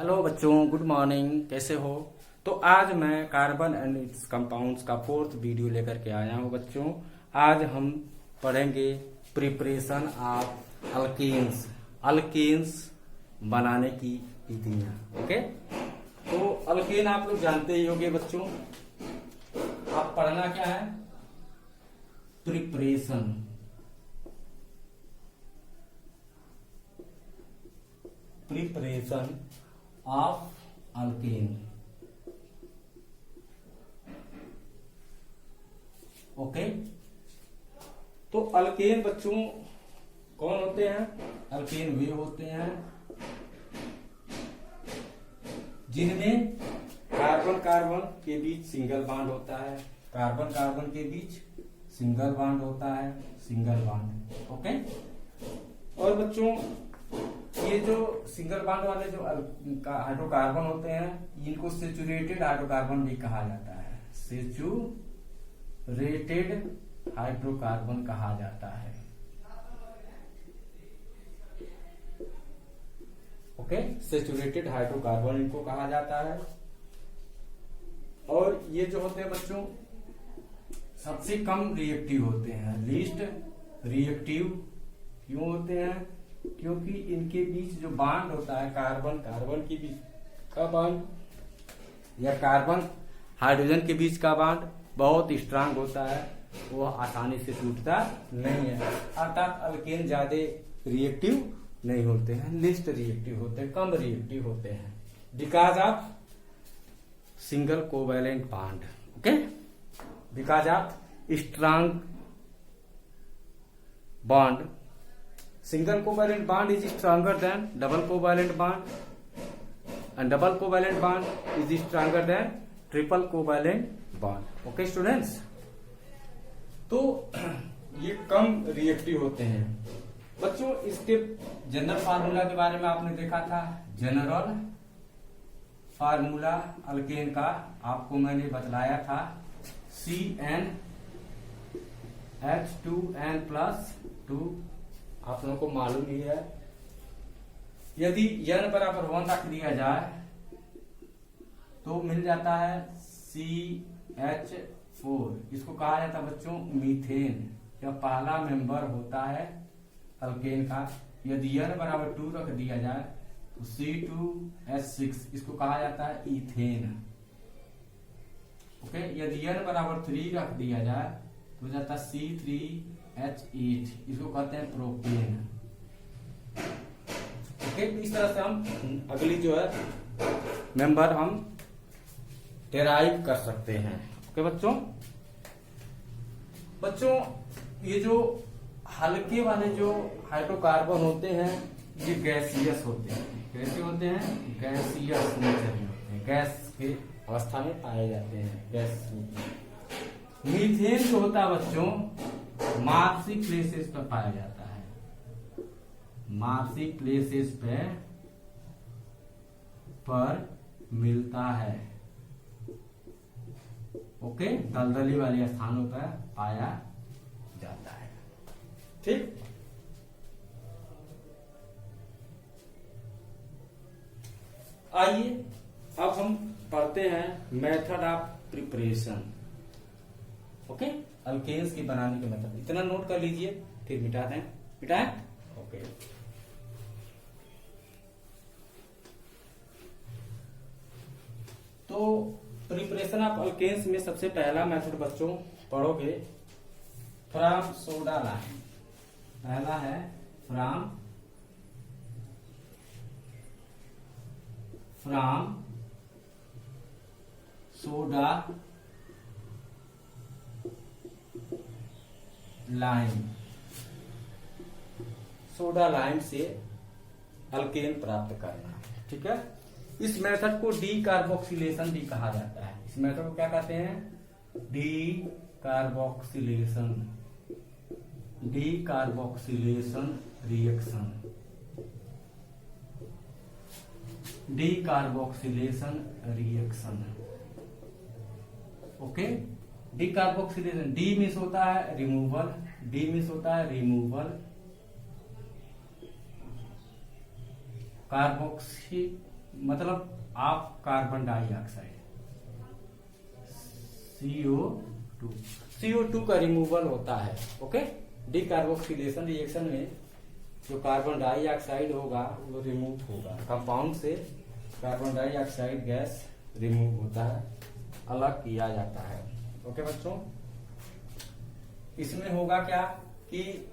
Hello बच्चों, good morning. कैसे हो? तो आज मैं कार्बन एंड इट्स कंपाउंड्स का फोर्थ वीडियो लेकर के आया हूं बच्चों। आज हम पढ़ेंगे प्रिपरेशन ऑफ अल्केन्स, अल्केन्स बनाने की विधियां। ओके, तो अल्केन आप लोग जानते ही होंगे बच्चों। आप पढ़ना क्या है? Preparation, preparation of alkane. Okay, तो अल्केन बच्चों कौन होते हैं? अल्केन वे होते हैं जिनमें कार्बन कार्बन के बीच सिंगल बॉन्ड होता है, कार्बन कार्बन के बीच सिंगल बॉन्ड होता है, सिंगल बॉन्ड। ओके, और बच्चों ये जो सिंगल बॉन्ड वाले जो हाइड्रोकार्बन होते हैं इनको सेचुरेटेड हाइड्रोकार्बन भी कहा जाता है, सेचुरेटेड हाइड्रोकार्बन कहा जाता है। ओके, सेचुरेटेड हाइड्रोकार्बन इनको कहा जाता है। और ये जो होते हैं बच्चों सबसे कम रिएक्टिव होते हैं, लीस्ट रिएक्टिव। क्यों होते हैं? क्योंकि इनके बीच जो बॉन्ड होता है कार्बन कार्बन के बीच का बॉन्ड या कार्बन हाइड्रोजन के बीच का बॉन्ड बहुत स्ट्रांग होता है, वो आसानी से टूटता नहीं है। अर्थात अल्केन ज्यादा रिएक्टिव नहीं होते हैं, लिस्ट रिएक्टिव होते हैं, कम रिएक्टिव होते हैं because of single covalent bond. Okay, because of strong bond. Single covalent bond is stronger than double covalent bond, and double covalent bond is stronger than triple covalent bond. Okay students, तो ये कम reactive होते हैं बच्चों। इसके general formula के बारे में आपने देखा था, जनरल फार्मूला अल्केन का आपको मैंने बतलाया था, CnH2n+2। आप लोगों को मालूम ही है। यदि n बराबर 1 रख दिया जाए तो मिल जाता है CH4। इसको कहा जाता है बच्चों मीथेन। यह पहला मेंबर होता है अल्केन का। यदि n बराबर 2 रख दिया जाए तो C2H6, इसको कहा जाता है इथेन। ओके, यदि n बराबर 3 रख दिया जाए तो हो जाता है C3H8, इसको कहते हैं प्रोपेन। ओके, तो इस तरह से हम अगली जो है मेंबर हम डेराइव कर सकते हैं। ओके बच्चों ये जो हल्के वाले जो हाइड्रोकार्बन होते हैं ये गैसियस होते हैं। कैसे होते हैं? गैसियस नेचर में होते हैं, गैस के अवस्था में पाए जाते हैं, गैस। मीथेन जो होता है बच्चों मार्सिक प्लेसेस पर पाया जाता है, मार्सिक प्लेसेस पर मिलता है। ओके, दलदली वाले स्थानों पर पाया जाता है। ठीक, आइए अब हम पढ़ते हैं method of preparation. Okay, alkanes की बनाने के मेथड इतना नोट कर लीजिए, फिर मिटा दें। मिटाएं? ओके, तो प्रिपरेशन ऑफ अल्केन्स में सबसे पहला मेथड बच्चों पढ़ोगे फ्रॉम सोडा लाइन। पहला है from soda line. Soda line से अल्केन प्राप्त करना। ठीक है, इस मेथड को डी कार्बोक्सिलेशन भी कहा जाता है। इस मेथड को क्या कहते हैं? D carboxylation, D carboxylation reaction, D carboxylation reaction. Okay, decarboxylation, D means होता है रिमूवल, डी मीन्स होता है रिमूवल, कार्बोक्सी मतलब of carbon dioxide, CO2। CO2 का रिमूवल होता है। ओके, डीकार्बोक्सिलेशन रिएक्शन में जो कार्बन डाइऑक्साइड होगा वो रिमूव होगा, कंपाउंड से कार्बन डाइऑक्साइड गैस रिमूव होता है, अलग किया जाता है। ओके बच्चों, इसमें होगा क्या कि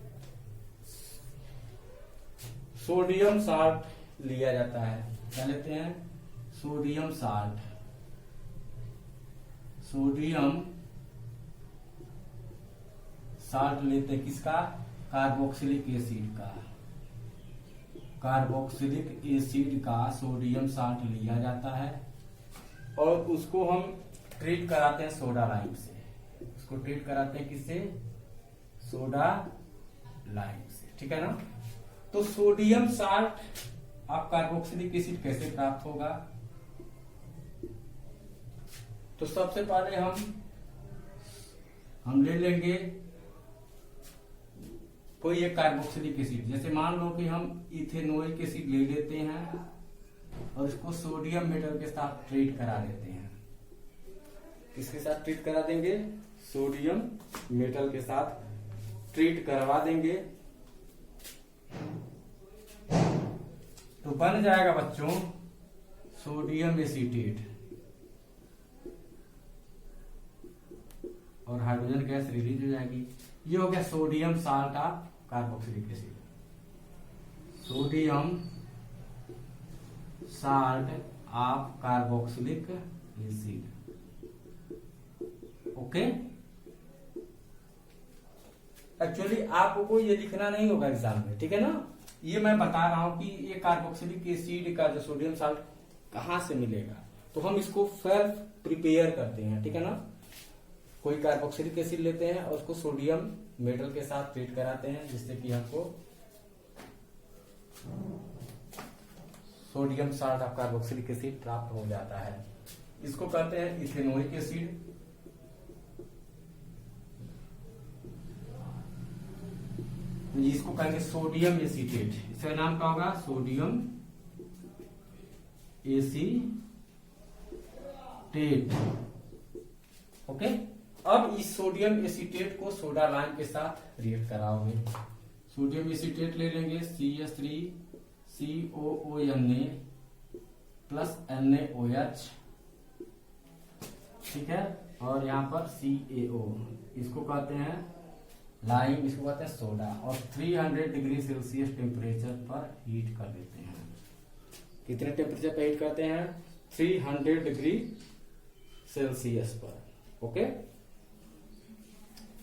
सोडियम साल्ट लिया जाता है। क्या लेते हैं? Sodium salt. सोडियम साल्ट लेते हैं किसका? कार्बोक्सिलिक एसिड का। कार्बोक्सिलिक एसिड का सोडियम साल्ट लिया जाता है और उसको हम ट्रीट कराते हैं सोडा लाइम से। उसको ट्रीट कराते हैं किससे? सोडा लाइम से। ठीक है ना? तो सोडियम साल्ट आप कार्बोक्सिलिक एसिड कैसे प्राप्त होगा? तो सबसे पहले हम ले लेंगे कोई एक कार्बोक्सिलिक एसिड, जैसे मान लो कि हम इथेनोइक एसिड ले लेते हैं और इसको सोडियम मेटल के साथ ट्रीट करा देते हैं। किसके साथ ट्रीट करा देंगे? सोडियम मेटल के साथ ट्रीट करवा देंगे तो बन जाएगा बच्चों सोडियम एसीटेट और हाइड्रोजन गैस रिलीज हो जाएगी। ये हो गया sodium salt of carboxylic acid. Sodium salt of carboxylic acid. Okay, actually आपको ये लिखना नहीं होगा एग्जाम में, ठीक है ना? ये मैं बता रहा हूं कि ये कार्बोक्सिलिक एसिड का जो सोडियम साल्ट कहां से मिलेगा, तो हम इसको सेल्फ प्रिपेयर करते हैं। ठीक है ना? कोई कार्बोक्सिलिक एसिड लेते हैं और उसको सोडियम मेटल के साथ ट्रीट कराते हैं जिससे कि हमको sodium salt of carboxylic acid प्राप्त हो जाता है। इसको कहते हैं इथेनोइक एसिड। इसको कहेंगे सोडियम एसीटेट। इसका नाम क्या होगा? Sodium acetate. ओके, अब इस सोडियम एसीटेट को सोडा लाइम के साथ रिएक्ट कराओगे। सोडियम एसीटेट ले लेंगे CH3COONA प्लस NaOH, ठीक है, और यहाँ पर CaO। इसको कहते हैं लाइम, इसको कहते हैं सोडा, और 300 डिग्री सेल्सियस टेम्परेचर पर हीट कर देते हैं। कितने टेम्परेचर पर हीट करते हैं? 300 डिग्री सेल्सियस पर। ओके,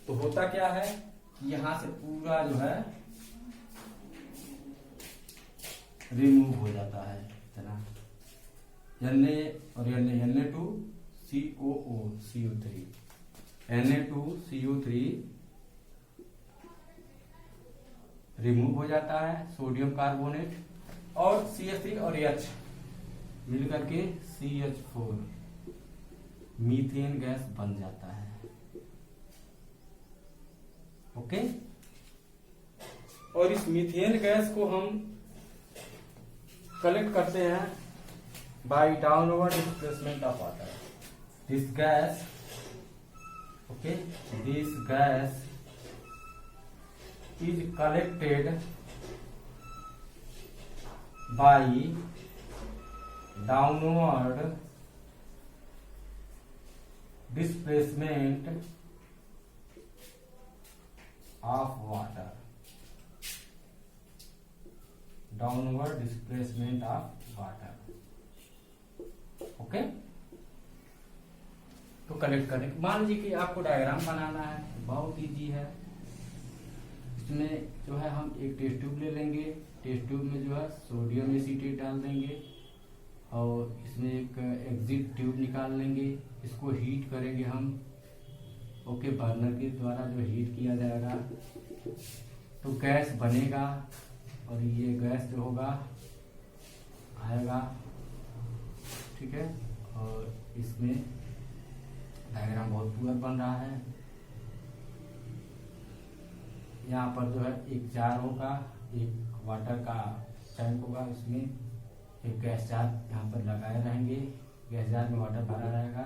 तो होता क्या है, यहां से पूरा जो है रिमूव हो जाता है इतना Na और Na2CO3 Na2CO3 रिमूव हो जाता है, सोडियम कार्बोनेट और CH3 और H मिलकर के CH4 मीथेन गैस बन जाता है। ओके, और इस मीथेन गैस को हम कलेक्ट करते हैं by downward displacement of water. This gas is collected by downward displacement of water. Downward displacement of water. Okay, तो कलेक्ट करने, मान लीजिए कि आपको डायग्राम बनाना है, बहुत इजी है। इसमें जो है हम एक टेस्ट ट्यूब ले लेंगे, टेस्ट ट्यूब में जो है सोडियम एसीटेट डाल देंगे और इसमें एक एग्जिट ट्यूब निकाल लेंगे, इसको हीट करेंगे हम। ओके, बर्नर के द्वारा जो हीट किया जाएगा तो गैस बनेगा और ये गैस जो होगा आएगा, ठीक है। और इसमें डायग्राम बहुत पूरा बन रहा है। यहाँ पर जो है एक जार होगा, एक वाटर का टैंक होगा, इसमें एक गैस जार यहाँ पर लगाए रहेंगे, गैस जार में वाटर भरा रहेगा,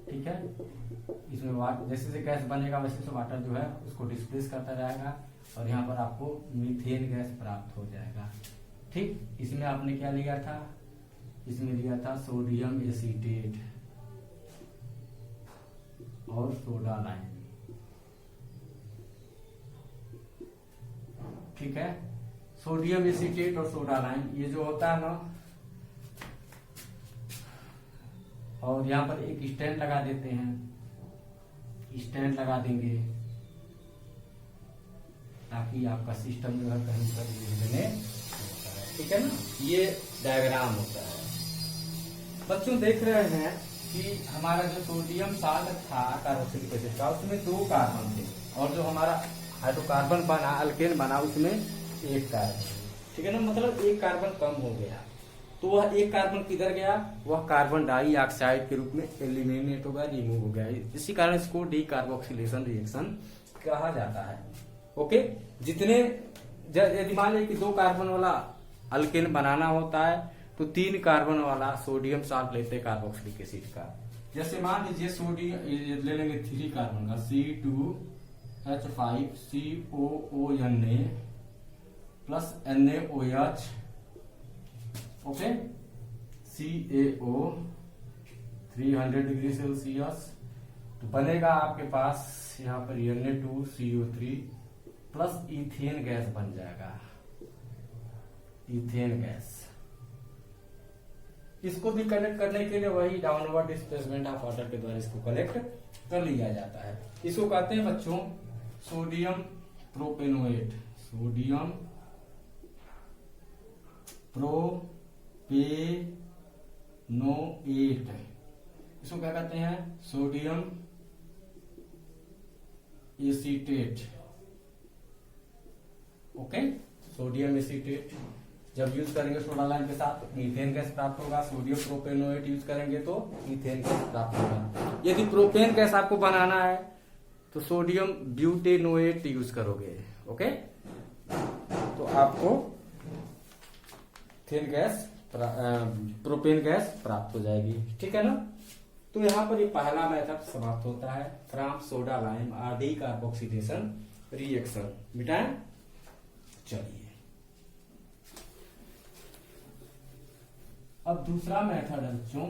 ठीक है। इसमें वाटर जैसे जैसे गैस बनेगा वैसे से वाटर जो है उसको डिस्प्लेस करता रहेगा और यहाँ पर आपको मीथेन गैस प्राप्त हो जाएगा, ठीक। इसमें आपने क्या लिया था, इसमें लिया था सोडियम एसीटेट और सोडा लाइम, ठीक है। सोडियम एसीटेट और सोडा लाइम ये जो होता है ना, और यहाँ पर एक स्टैंड लगा देते हैं, स्टैंड लगा देंगे ताकि आपका सिस्टम जो है कहीं पर हिलने, ठीक है ना। ये डायग्राम होता है। बच्चों देख रहे हैं कि हमारा जो सोडियम साल्ट था कार्बोक्सिलिक एसिड का, उसमें 2 कार्बन थे और जो हमारा हाइड्रोकार्बन बना, अल्केन बना, उसमें 1 कार्बन, ठीक है ना। मतलब 1 कार्बन कम हो गया, तो वह 1 कार्बन किधर गया, वह कार्बन डाइऑक्साइड के रूप में एलिमिनेट होगा, रिमूव हो गया। इसी कारण इसको डीकार्बोक्सिलेशन रिएक्शन कहा जाता है। ओके, जितने यदि मान लीजिए कि 2 कार्बन वाला अल्केन बनाना होता है तो 3 कार्बन वाला सोडियम साल्ट लेते हैं कार्बोक्सिलिक एसिड का। जैसे मान लीजिए सोडियम ले लेंगे 3 कार्बन का, C2H5COONA plus NaOH, okay, CaO 300 degree Celsius, तो बनेगा आपके पास यहाँ पर Na2CO3 प्लस इथेन गैस बन जाएगा, इथेन गैस। इसको भी कलेक्ट करने के लिए वही डाउनवर्ड डिस्प्लेसमेंट ऑफ वाटर के द्वारा इसको कलेक्ट कर लिया जाता है। इसको कहते हैं बच्चों सोडियम प्रोपेनोएट, सोडियम प्रोपेनोएट, इसको क्या कहते हैं, sodium acetate. Okay, sodium acetate जब यूज करेंगे सोडा लाइम के साथ मीथेन गैस प्राप्त होगा, सोडियम प्रोपेनोएट यूज करेंगे तो मीथेन गैस प्राप्त होगा। यदि प्रोपेन गैस आपको बनाना है तो सोडियम ब्यूटेनोएट यूज करोगे, ओके, तो आपको प्रोपेन गैस प्राप्त हो जाएगी, ठीक है ना। तो यहाँ पर ये पहला मेथड समाप्त होता है, from soda lime or decarboxylation reaction. मिटाएं, चलिए अब दूसरा मेथड है बच्चों,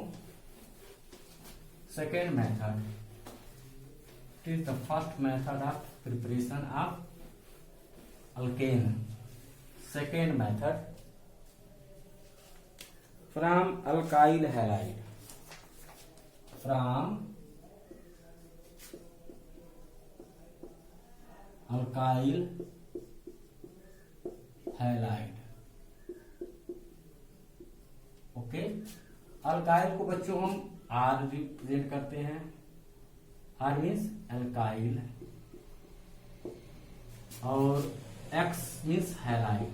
second method, it is the first method of preparation of alkane. Second method from alkyl halide, from alkyl halide. Okay, alkyl को बच्चों हम आर रिप्रेजेंट करते हैं, आर मीन्स अल्काइल और एक्स मीन्स हैलाइड।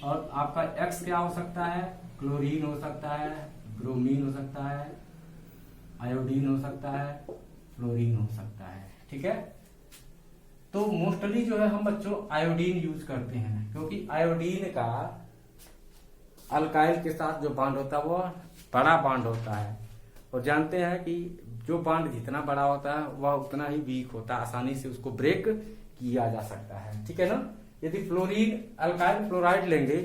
और आपका एक्स क्या हो सकता है, क्लोरीन हो सकता है, ब्रोमीन हो सकता है, आयोडीन हो सकता है, फ्लोरीन हो सकता है, ठीक है। तो मोस्टली जो है हम बच्चों आयोडीन यूज करते हैं, क्योंकि आयोडीन का अल्काइल के साथ जो बॉन्ड होता है वो बड़ा बॉन्ड होता है, और जानते हैं कि जो बॉन्ड जितना बड़ा होता है वह उतना ही वीक होता है, आसानी से उसको ब्रेक किया जा सकता है, ठीक है ना। यदि फ्लोरीन अल्काइल फ्लोराइड लेंगे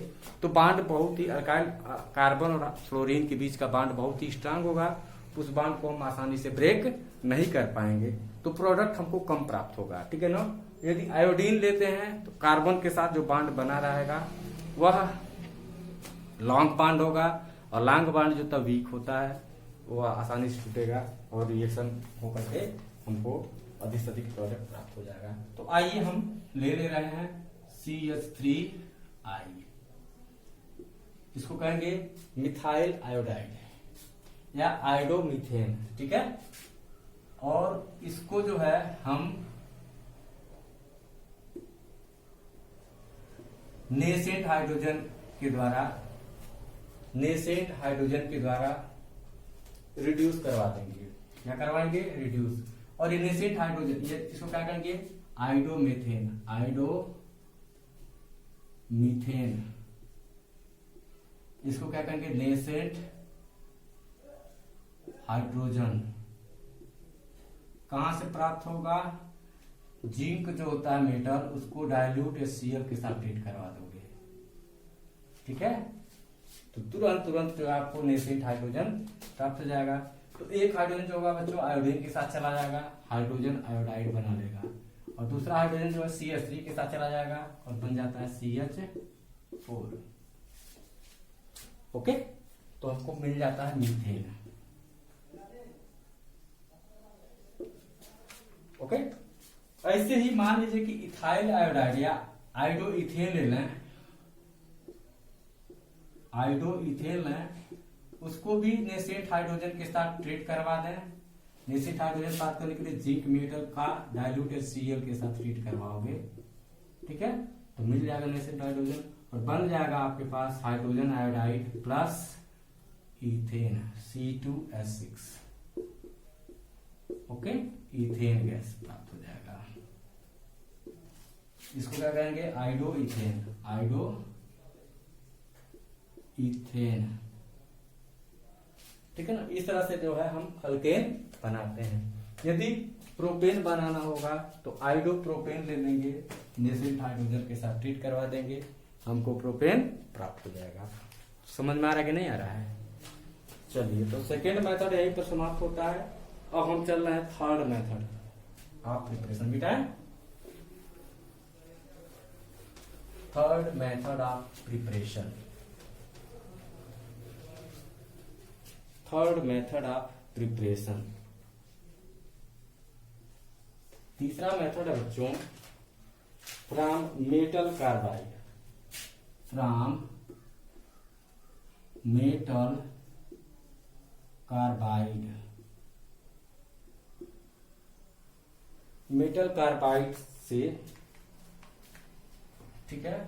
तो बॉन्ड बहुत ही, अल्काइल कार्बन और फ्लोरीन के बीच का बॉन्ड बहुत ही स्ट्रांग होगा, उस बॉन्ड को हम आसानी से ब्रेक नहीं कर पाएंगे, तो प्रोडक्ट हमको कम प्राप्त होगा, ठीक है ना। यदि आयोडीन लेते हैं तो कार्बन के साथ जो बॉन्ड बना रहेगा वह लॉन्ग बॉन्ड होगा, और लॉन्ग बॉन्ड जो तब वीक होता है वह आसानी से टूटेगा और रिएक्शन होकर के हमको अधिक से अधिक प्रोडक्ट प्राप्त हो जाएगा। तो आइए हम ले रहे हैं CH3I, इसको कहेंगे मिथाइल आयोडाइड या आयोडोमीथेन, ठीक है। और इसको जो है हम नेसेंट हाइड्रोजन के द्वारा रिड्यूस करवा देंगे, क्या करवाएंगे, रिड्यूस। और ये नेसेंट हाइड्रोजन, ये इसको क्या करेंगे, आयोडोमीथेन इसको क्या कहेंगे, नेसेंट हाइड्रोजन। कहां से प्राप्त होगा, जिंक जो होता है मेटल, उसको डाइल्यूट HCl के साथ ट्रीट करवा दोगे, ठीक है, तो तुरंत जो आपको नेसेंट हाइड्रोजन प्राप्त हो जाएगा। तो एक हाइड्रोजन जो होगा बच्चों आयोडीन के साथ चला जाएगा, हाइड्रोजन आयोडाइड बना लेगा, और दूसरा हाइड्रोजन जो है CH3 के साथ चला जाएगा और बन जाता है CH4। ओके, तो हमको मिल जाता है मीथेन। ओके, ऐसे ही मान लीजिए कि इथाइल आयोडाइड या आइडो इथेन ले लें, आइडो इथेन लें, उसको भी नेसेंट हाइड्रोजन के साथ ट्रीट करवा दें। नेसेंट हाइड्रोजन प्राप्त करने के लिए जिंक मेटल का डाइल्यूट HCl के साथ ट्रीट करवाओगे, ठीक है, तो मिल जाएगा नेसेंट हाइड्रोजन और बन जाएगा आपके पास hydrogen iodide plus ethane C2H6। Okay, ethane gas प्राप्त हो जाएगा। इसको क्या कहेंगे, आइडो इथेन, आइडो इथेन, ठीक है ना। इस तरह से जो है हम अल्केन बनाते हैं। यदि प्रोपेन बनाना होगा तो आइडो प्रोपेन ले लेंगे, नेसेंट हाइड्रोजन के साथ ट्रीट करवा देंगे, हमको प्रोपेन प्राप्त हो जाएगा। समझ में आ रहा है कि नहीं आ रहा है? चलिए, तो सेकेंड मेथड यहीं पर समाप्त होता है। अब हम चल रहे हैं थर्ड मेथड ऑफ प्रिपरेशन। बेटा, third method of preparation, third method of preparation, तीसरा मेथड है बच्चों from metal carbide, from metal carbide, metal carbide से, ठीक है,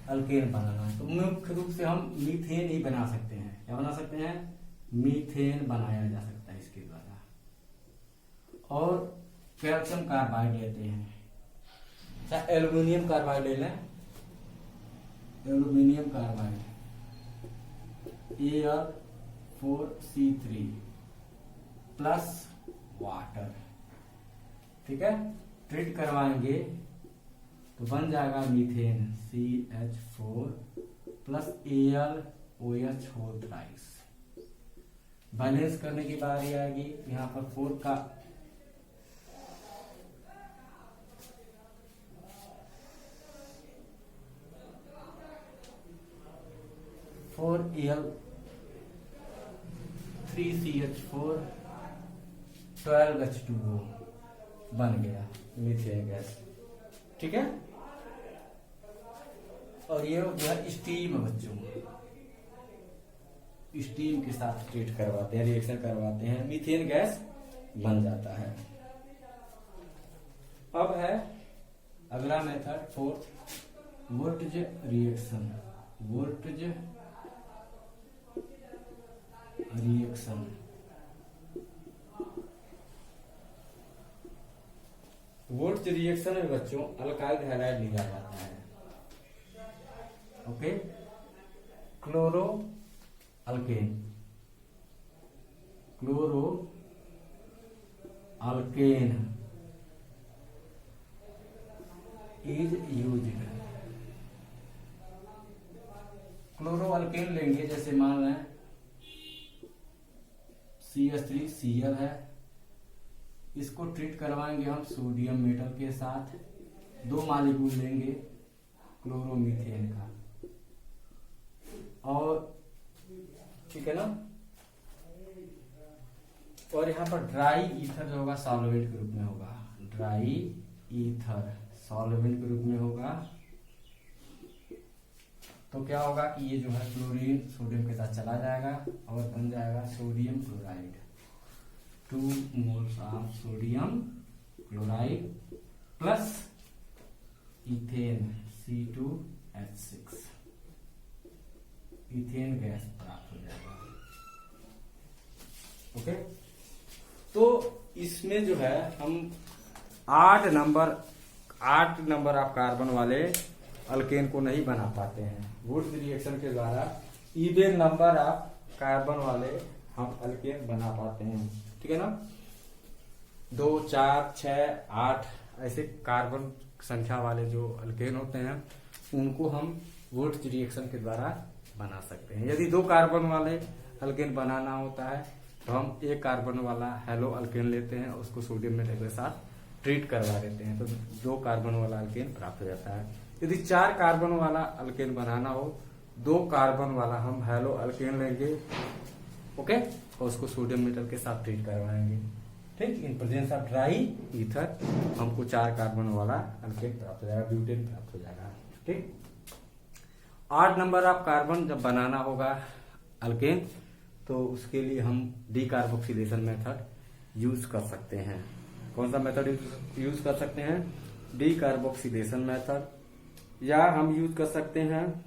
अल्केन बनाना है। तो मुख्य रूप से हम मीथेन ही बना सकते हैं। क्या बना सकते हैं, मीथेन बनाया जा सकता है इसके द्वारा। और कैल्शियम कार्बाइड लेते हैं, चाहे एल्यूमिनियम कार्बाइड ले लें, aluminium carbide Al4C3 plus water, ठीक है, ट्रीट करवाएंगे तो बन जाएगा methane CH4 plus AlOH whole thrice. Balance करने की बारी आएगी, यहाँ पर 4 का Al3CH4 12H2O बन गया मीथेन गैस, ठीक है। और ये हो गया स्टीम बच्चों, स्टीम के साथ ट्रीट करवाते हैं, रिएक्शन करवाते हैं, मीथेन गैस बन जाता है। अब है अगला method fourth, voltage reaction, voltage reaction. Voltage reaction में बच्चों अल्काइल हैलाइड लिया जाता है, okay, chloro alkane, chloro alkane is used. Chloro alkane लेंगे, जैसे मान लें CH3Cl है, इसको ट्रीट करवाएंगे हम सोडियम मेटल के साथ, 2 मॉलिक्यूल लेंगे क्लोरोमीथेन का, और ठीक है ना, और यहाँ पर ड्राई ईथर जो होगा सॉल्वेंट के रूप में होगा, ड्राई ईथर सॉल्वेंट के रूप में होगा। तो क्या होगा कि ये जो है क्लोरीन सोडियम के साथ चला जाएगा और बन जाएगा sodium chloride, 2 moles of sodium chloride plus ethane C2H6, ethane gas प्राप्त हो जाएगा। ओके, तो इसमें जो है हम 8 नंबर ऑफ कार्बन वाले अल्केन को नहीं बना पाते हैं। वुड्स रिएक्शन के द्वारा इवन नंबर ऑफ कार्बन वाले हम अल्केन बना पाते हैं, ठीक है ना। 2, 4, 6, 8 ऐसे कार्बन संख्या वाले जो अल्केन होते हैं उनको हम वुड्स रिएक्शन के द्वारा बना सकते हैं। यदि 2 कार्बन वाले अल्केन बनाना होता है तो हम 1 कार्बन वाला हेलो अल्केन लेते हैं, उसको सोडियम मेटल के साथ ट्रीट करवा देते हैं तो 2 कार्बन वाला अल्केन प्राप्त हो जाता है। यदि 4 कार्बन वाला अल्केन बनाना हो 2 कार्बन वाला हम हेलो अल्केन लेंगे, ओके, और उसको सोडियम मेटल के साथ ट्रीट करवाएंगे, ठीक। इन प्रेजेंस ऑफ ड्राई ईथर हमको 4 कार्बन वाला अल्केन प्राप्त हो जाएगा, ब्यूटेन प्राप्त हो जाएगा, ठीक। 8 नंबर ऑफ कार्बन जब बनाना होगा अल्केन तो उसके लिए हम डीकार्बोक्सिलेशन मेथड यूज कर सकते हैं। कौन सा मेथड यूज कर सकते हैं? डीकार्बोक्सिलेशन मेथड, या हम यूज कर सकते हैं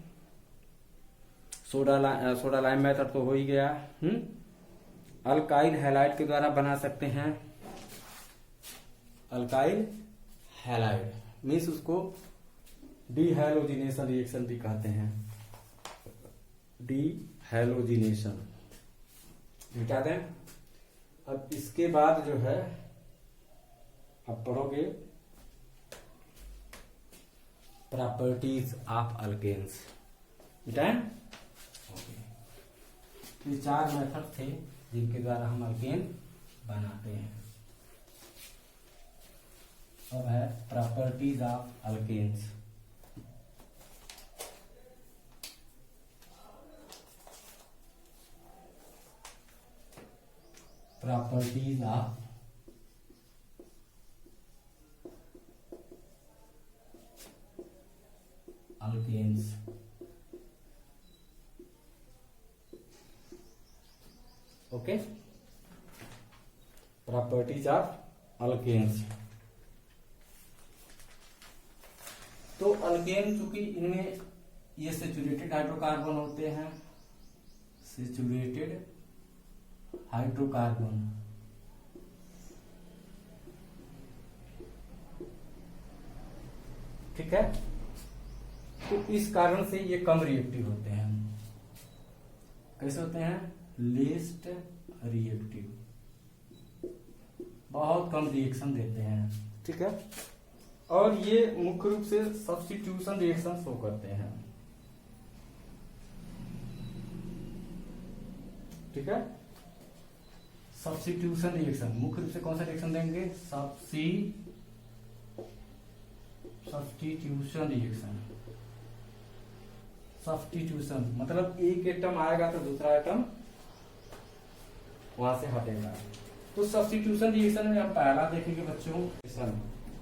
सोडा लाइम मेथड तो हो ही गया। अल्काइल हैलाइड के द्वारा बना सकते हैं। अल्काइल हैलाइड मीन्स उसको डीहैलोजिनेशन रिएक्शन भी कहते हैं। डीहैलोजिनेशन मिटा दें। अब इसके बाद जो है आप पढ़ोगे प्रॉपर्टीज ऑफ अल्केन्स, मिटाएं। ये 4 मेथड थे जिनके द्वारा हम अल्केन बनाते हैं। अब है properties of alkanes. Properties of alkanes. Okay, properties of alkanes. तो अल्केन चूंकि इनमें ये सैचुरेटेड हाइड्रोकार्बन होते हैं, सैचुरेटेड हाइड्रोकार्बन, ठीक है, तो इस कारण से ये कम रिएक्टिव होते हैं। कैसे होते हैं? लेस्ट रिएक्टिव, बहुत कम रिएक्शन देते हैं, ठीक है। और ये मुख्य रूप से सब्स्टिट्यूशन रिएक्शन शो करते हैं, ठीक है। सब्स्टिट्यूशन रिएक्शन मुख्य रूप से कौन सा रिएक्शन देंगे? Substitution reaction. सब्स्टिट्यूशन मतलब एक एटम आएगा तो दूसरा एटम वहां से हटेगा। तो सब्स्टिट्यूशन रिएक्शन में हम पहला देखेंगे बच्चों,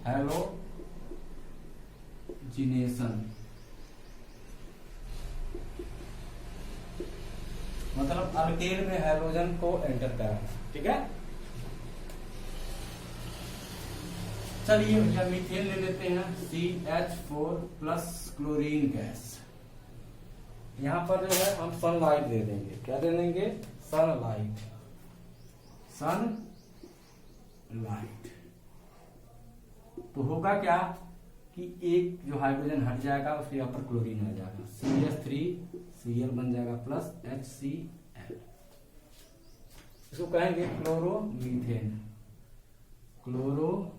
हैलोजिनेशन, मतलब अल्केन में हैलोजन को एंटर कराना, ठीक है। चलिए भैया मीथेन ले लेते हैं, CH4 प्लस क्लोरीन गैस। यहां पर जो है हम सनलाइट दे देंगे। क्या दे देंगे? सनलाइट। सनलाइट तो होगा क्या कि एक जो हाइड्रोजन हट जाएगा उसके यहाँ पर क्लोरीन आ जाएगा, CH3Cl बन जाएगा प्लस HCl। इसको कहेंगे क्लोरोमीथेन। क्लोरोमीथेन।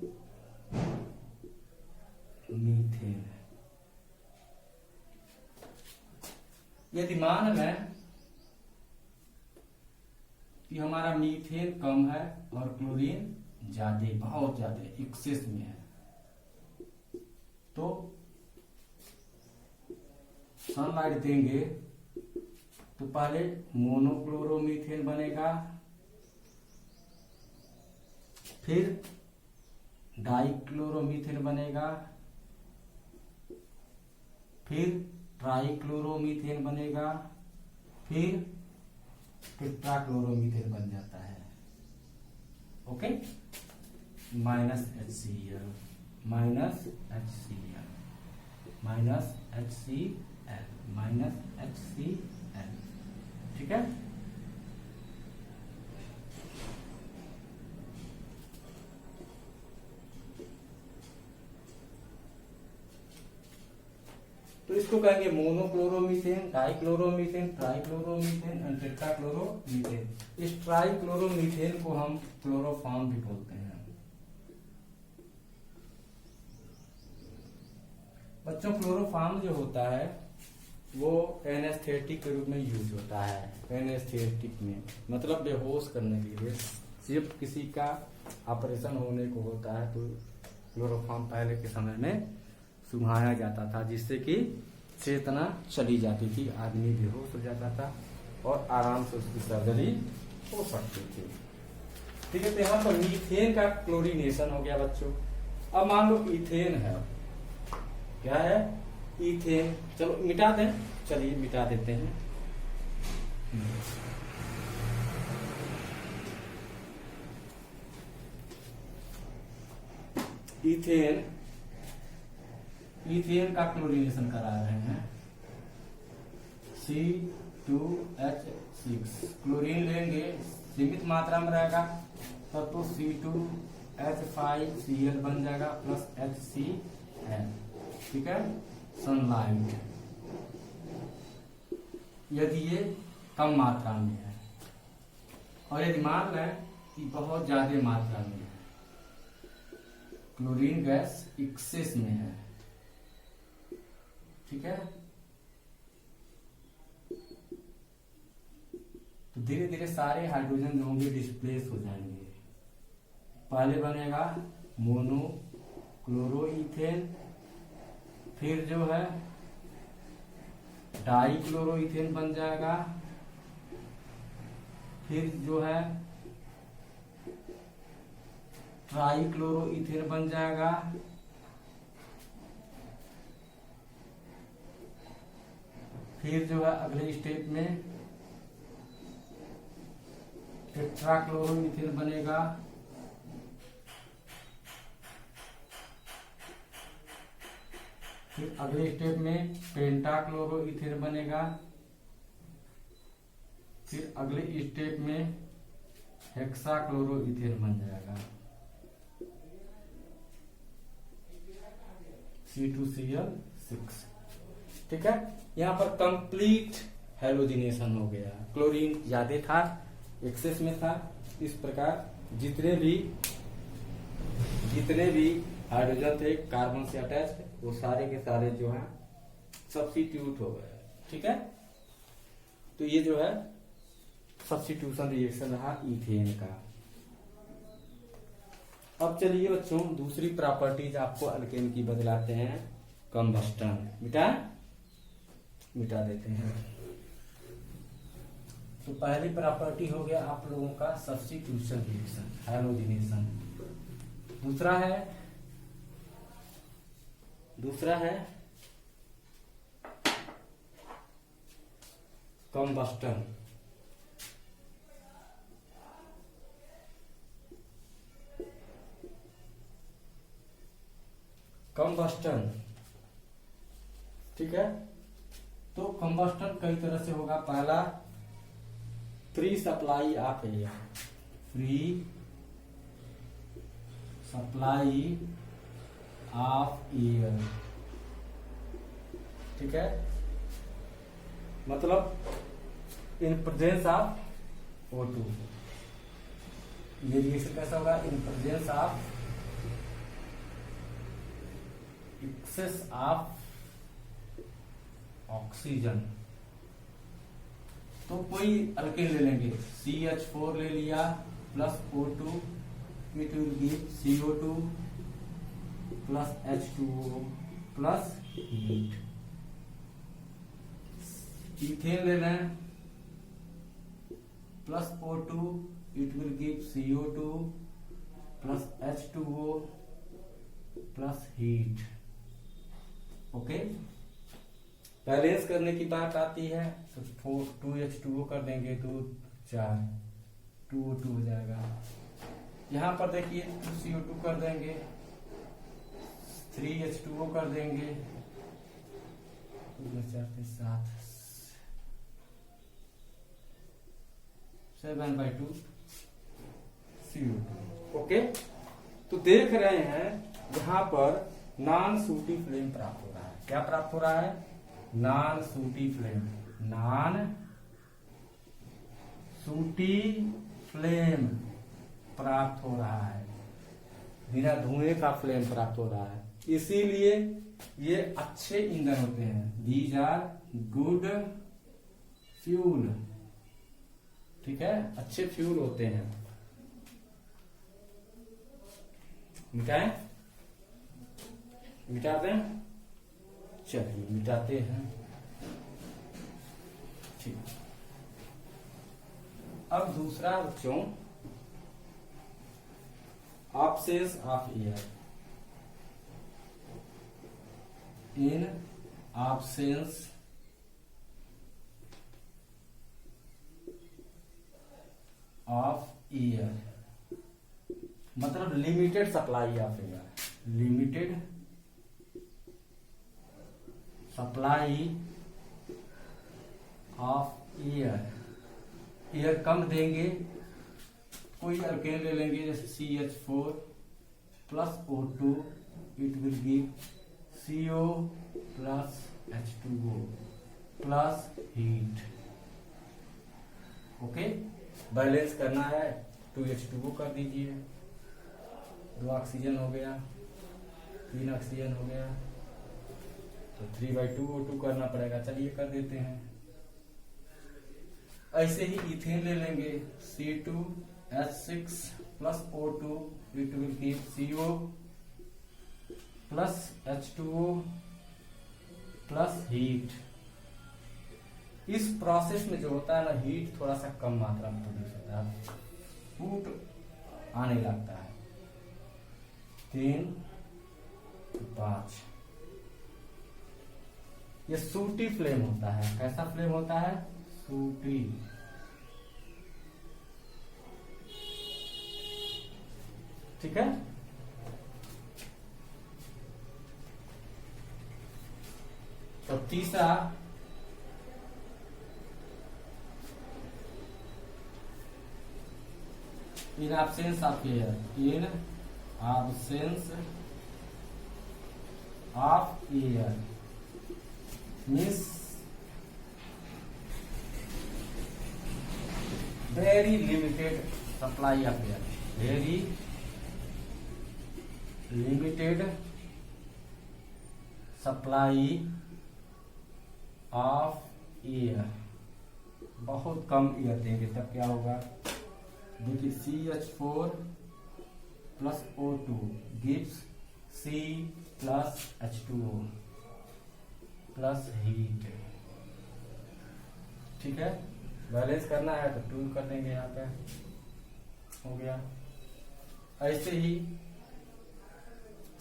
यदि मान लें कि हमारा मीथेन कम है और क्लोरीन ज्यादा, बहुत ज्यादा एक्सेस में है, तो सनलाइट देंगे तो पहले मोनोक्लोरोमीथेन बनेगा, फिर डाइक्लोरोमीथेन बनेगा, फिर ट्राइक्लोरोमीथेन बनेगा, फिर टेट्राक्लोरोमीथेन बन जाता है। Okay, minus HCl, minus HCl, minus HCl, minus HCl, ठीक है। तो इसको कहेंगे मोनोक्लोरोमीथेन, डाइक्लोरोमीथेन, ट्राइक्लोरोमीथेन एंड टेट्राक्लोरोमीथेन। इस ट्राइक्लोरोमीथेन को हम क्लोरोफॉर्म भी बोलते हैं। बच्चों क्लोरोफॉर्म जो होता है वो एनेस्थेटिक के रूप में यूज होता है। एनेस्थेटिक में मतलब बेहोश करने के लिए, सिर्फ किसी का ऑपरेशन होने को होता है तो क्लोरोफॉर्म पहले के समय में सुंघाया जाता था, जिससे कि चेतना चली जाती थी, आदमी बेहोश हो जाता था और आराम से उसकी सर्जरी हो सकती थी। ठीक है, तो यहाँ पर मीथेन का क्लोरीनेशन हो गया बच्चों। अब मान लो इथेन है, क्या है? इथेन। चलो मिटा दें, चलिए मिटा देते हैं। इथेन, इथेन का क्लोरीनेशन करा रहे हैं। C2H6 क्लोरीन लेंगे, सीमित मात्रा में रहेगा तब तो C2H5Cl बन जाएगा प्लस HCl। ठीक है, सनलाइट, यदि ये कम मात्रा में है, और यदि मान लें कि बहुत ज्यादा मात्रा में है, क्लोरीन गैस एक्सेस में है। ठीक है, तो धीरे धीरे सारे हाइड्रोजन जो होंगे डिस्प्लेस हो जाएंगे। पहले बनेगा मोनोक्लोरोइथेन, फिर जो है डाइक्लोरोइथेन बन जाएगा, फिर जो है ट्राइक्लोरोइथेन बन जाएगा, फिर जो है अगले स्टेप में टेट्राक्लोरोइथेन बनेगा, फिर अगले स्टेप में पेंटाक्लोरोइथेन बनेगा, फिर अगले स्टेप में हेक्साक्लोरोइथेन बन जाएगा, C2Cl6। ठीक है, यहाँ पर कंप्लीट हेलोजिनेशन हो गया। क्लोरीन ज्यादा था, एक्सेस में था। इस प्रकार जितने भी हाइड्रोजन थे कार्बन से अटैच, वो सारे के सारे जो है सब्स्टिट्यूट हो गए। ठीक है, तो ये जो है सब्स्टिट्यूशन रिएक्शन रहा इथेन का। अब चलिए बच्चों दूसरी प्रॉपर्टीज आपको अल्केन की बदलाते हैं। कंबस्टन, मिटा देते हैं। तो पहली प्रॉपर्टी हो गया आप लोगों का सब्स्टिट्यूशन रिएक्शन, हैलोजिनेशन। दूसरा है कंबस्टन। ठीक है, तो कंबस्टन कई तरह से होगा। पहला free supply of air, free supply of air. ठीक है, मतलब इन प्रेजेंस ऑफ O2। ये रिएक्शन कैसा होगा? In presence of excess of oxygen. तो कोई अल्केन ले लेंगे, CH4 ले लिया plus O2, it will give CO2 plus H2O plus heat. Ethane ले लें plus O2, it will give CO2 plus H2O plus heat. Okay, balance करने की बात आती है तो 2H2O कर देंगे तो 4 2O2 हो जाएगा। यहां पर देखिए 2CO2 कर देंगे, 3H2O कर देंगे, 7 7/2 CO2। ओके, तो देख रहे हैं यहां पर नॉन सूटी फ्लेम प्राप्त हो रहा है। क्या प्राप्त हो रहा है? नॉन सूटी फ्लेम, नॉन सूटी फ्लेम प्राप्त हो रहा है, बिना धुएं का फ्लेम प्राप्त हो रहा है। इसीलिए ये अच्छे ईंधन होते हैं। दीज आर गुड फ्यूल, ठीक है, अच्छे फ्यूल होते हैं। मिटाएं, मिटाते हैं, चलिए मिटाते हैं, ठीक। अब दूसरा बच्चों, absence of air, in absence of air, मतलब limited supply of air, limited supply of air, air कम देंगे, कोई अल्केन ले लेंगे जैसे CH4 plus O2, it will give CO plus H2O plus heat. Okay, balance करना है 2H2O कर दीजिए, 2 ऑक्सीजन हो गया, 3 ऑक्सीजन हो गया, तो 3/2 O2 करना पड़ेगा। चलिए कर देते हैं। ऐसे ही इथेन ले लेंगे, C2H6 plus O2, it will give CO plus H2O plus heat. इस प्रोसेस में जो होता है ना, हीट थोड़ा सा कम मात्रा में प्रोड्यूस होता है, फूट आने लगता है। 3 5, ये सूटी फ्लेम होता है। कैसा फ्लेम होता है? सूटी। ठीक है, तो तीसरा in absence of air, in absence of air means very limited supply of air, very limited supply of air, बहुत कम एयर देंगे तब क्या होगा? देखिए CH4 plus O2 gives C plus H2O plus heat. ठीक है, बैलेंस करना है तो 2 कर देंगे, यहाँ पे हो गया। ऐसे ही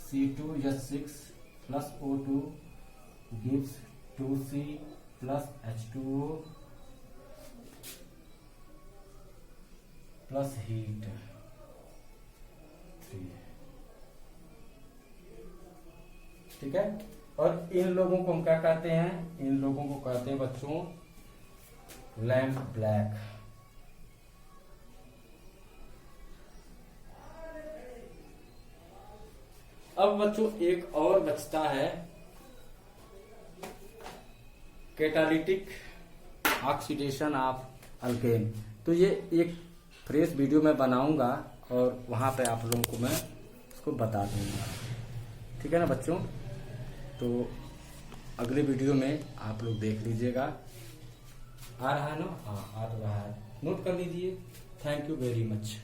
C2H6 plus O2 gives 2C plus H2O plus heat 3। ठीक है, और इन लोगों को हम क्या कहते हैं? इन लोगों को कहते हैं बच्चों लैम्प ब्लैक। अब बच्चों एक और बचता है कैटालिटिक ऑक्सीडेशन ऑफ अल्केन। तो ये एक फ्रेश वीडियो मैं बनाऊंगा और वहां पे आप लोगों को मैं उसको बता दूंगा। ठीक है ना बच्चों? तो अगले वीडियो में आप लोग देख लीजिएगा। आ रहा है ना? हाँ, आ रहा है, नोट कर लीजिए। Thank you very much.